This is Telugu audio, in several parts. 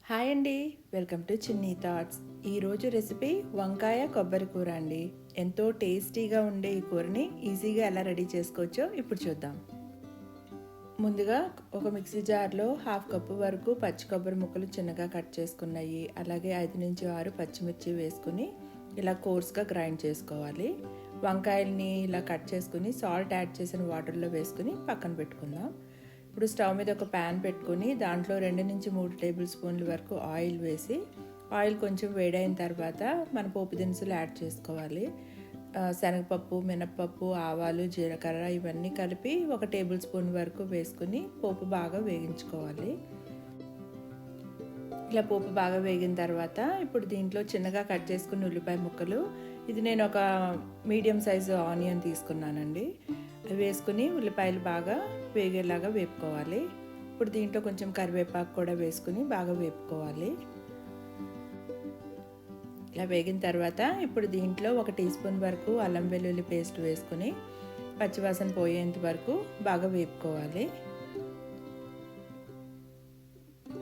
హాయ్ అండి, వెల్కమ్ టు చిన్ని థాట్స్. ఈరోజు రెసిపీ వంకాయ కొబ్బరి కూర అండి. ఎంతో టేస్టీగా ఉండే ఈ కూరని ఈజీగా ఎలా రెడీ చేసుకోవచ్చో ఇప్పుడు చూద్దాం. ముందుగా ఒక మిక్సీ జార్లో 1/2 కప్పు వరకు పచ్చి కొబ్బరి ముక్కలు చిన్నగా కట్ చేసుకున్నాయి, అలాగే 5 నుంచి 6 పచ్చిమిర్చి వేసుకుని ఇలా కోర్స్గా గ్రైండ్ చేసుకోవాలి. వంకాయల్ని ఇలా కట్ చేసుకుని సాల్ట్ యాడ్ చేసిన వాటర్లో వేసుకుని పక్కన పెట్టుకుందాం. ఇప్పుడు స్టవ్ మీద ఒక ప్యాన్ పెట్టుకుని దాంట్లో 2 నుంచి 3 టేబుల్ స్పూన్ల వరకు ఆయిల్ వేసి, ఆయిల్ కొంచెం వేడైన తర్వాత మన పోపు దినుసులు యాడ్ చేసుకోవాలి. శనగపప్పు, మినప్పప్పు, ఆవాలు, జీలకర్ర ఇవన్నీ కలిపి 1 టేబుల్ స్పూన్ వరకు వేసుకుని పోపు బాగా వేగించుకోవాలి. ఇలా పోపు బాగా వేగిన తర్వాత ఇప్పుడు దీంట్లో చిన్నగా కట్ చేసుకుని ఉల్లిపాయ ముక్కలు, ఇది నేను ఒక మీడియం సైజు ఆనియన్ తీసుకున్నానండి, అవి వేసుకుని ఉల్లిపాయలు బాగా వేగేలాగా వేపుకోవాలి. ఇప్పుడు దీంట్లో కొంచెం కరివేపాకు కూడా వేసుకుని బాగా వేపుకోవాలి. ఇలా వేగిన తర్వాత ఇప్పుడు దీంట్లో 1 టీ స్పూన్ వరకు అల్లం వెల్లుల్లి పేస్ట్ వేసుకుని పచ్చివాసన పోయేంత వరకు బాగా వేపుకోవాలి.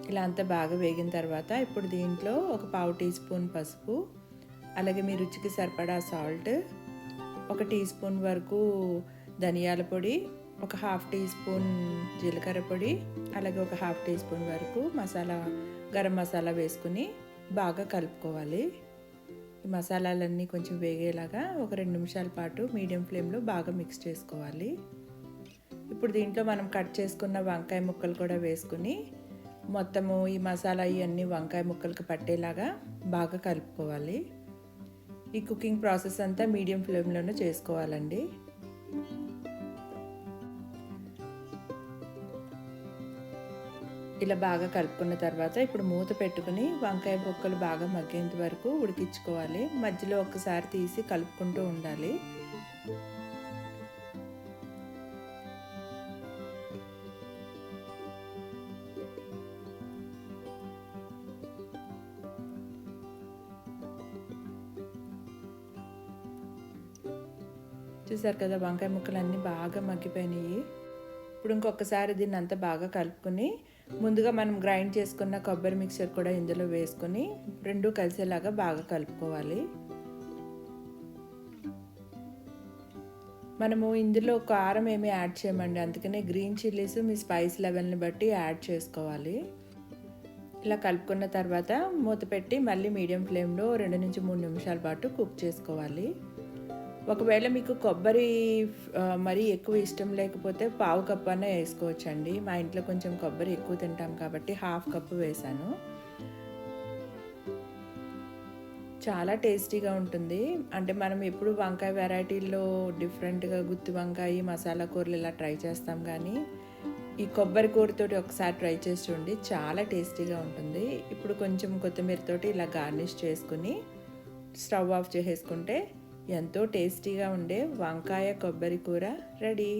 ఇలా అంతా బాగా వేగిన తర్వాత ఇప్పుడు దీంట్లో 1/4 టీ స్పూన్ పసుపు, అలాగే మీ రుచికి సరిపడా సాల్ట్, 1 టీ స్పూన్ వరకు ధనియాల పొడి, 1/2 టీ స్పూన్ జీలకర్ర పొడి, అలాగే 1/2 టీ స్పూన్ వరకు గరం మసాలా వేసుకుని బాగా కలుపుకోవాలి. ఈ మసాలాలన్నీ కొంచెం వేగేలాగా ఒక 2 నిమిషాల పాటు మీడియం ఫ్లేమ్లో బాగా మిక్స్ చేసుకోవాలి. ఇప్పుడు దీంట్లో మనం కట్ చేసుకున్న వంకాయ ముక్కలు కూడా వేసుకుని మొత్తము ఈ మసాలా ఇవన్నీ వంకాయ ముక్కలకు పట్టేలాగా బాగా కలుపుకోవాలి. ఈ కుకింగ్ ప్రాసెస్ అంతా మీడియం ఫ్లేమ్లోనే చేసుకోవాలండి. ఇలా బాగా కలుపుకున్న తర్వాత ఇప్పుడు మూత పెట్టుకుని వంకాయ ముక్కలు బాగా మగ్గేంత వరకు ఉడికించుకోవాలి. మధ్యలో ఒకసారి తీసి కలుపుకుంటూ ఉండాలి. చూసారు కదా, వంకాయ ముక్కలు అన్నీ బాగా మగ్గిపోయినాయి. ఇప్పుడు ఇంకొకసారి దీన్ని అంతా బాగా కలుపుకొని ముందుగా మనం గ్రైండ్ చేసుకున్న కొబ్బరి మిక్చర్ కూడా ఇందులో వేసుకొని రెండు కలిసేలాగా బాగా కలుపుకోవాలి. మనము ఇందులో కారం ఏమీ యాడ్ చేయమండి, అందుకనే గ్రీన్ చిల్లీస్ మీ స్పైస్ లెవెల్ని బట్టి యాడ్ చేసుకోవాలి. ఇలా కలుపుకున్న తర్వాత మూత పెట్టి మళ్ళీ మీడియం ఫ్లేమ్లో 2 నుంచి 3 నిమిషాల పాటు కుక్ చేసుకోవాలి. ఒకవేళ మీకు కొబ్బరి మరీ ఎక్కువ ఇష్టం లేకపోతే 1/2 కప్పు అన్న వేసుకోవచ్చండి. మా ఇంట్లో కొంచెం కొబ్బరి ఎక్కువ తింటాం కాబట్టి 1/2 కప్పు వేసాను. చాలా టేస్టీగా ఉంటుంది. అంటే మనం ఎప్పుడు వంకాయ వెరైటీల్లో డిఫరెంట్గా గుత్తి వంకాయ మసాలా కూరలు ఇలా ట్రై చేస్తాం, కానీ ఈ కొబ్బరి కూరతోటి ఒకసారి ట్రై చేసి చూడండి, చాలా టేస్టీగా ఉంటుంది. ఇప్పుడు కొంచెం కొత్తిమీరతోటి ఇలా గార్నిష్ చేసుకుని స్టవ్ ఆఫ్ చేసేసుకుంటే ఎంతో టేస్టీగా ఉండే వంకాయ కొబ్బరి కూర రెడీ.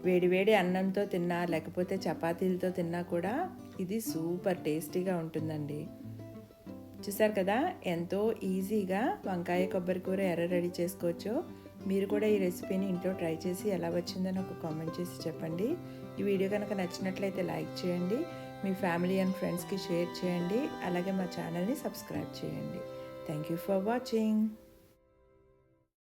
వేడివేడి అన్నంతో తిన్నా లేకపోతే చపాతీలతో తిన్నా కూడా ఇది సూపర్ టేస్టీగా ఉంటుందండి. చూసారు కదా, ఎంతో ఈజీగా వంకాయ కొబ్బరి కూర రెడీ చేసుకోవచ్చో. మీరు కూడా ఈ రెసిపీని ఇంట్లో ట్రై చేసి ఎలా వచ్చిందో నాకు కామెంట్ చేసి చెప్పండి. ఈ వీడియో కనుక నచ్చినట్లయితే లైక్ చేయండి, మీ ఫ్యామిలీ అండ్ ఫ్రెండ్స్కి షేర్ చేయండి, అలాగే మా ఛానల్ని సబ్స్క్రైబ్ చేయండి. Thank you for watching.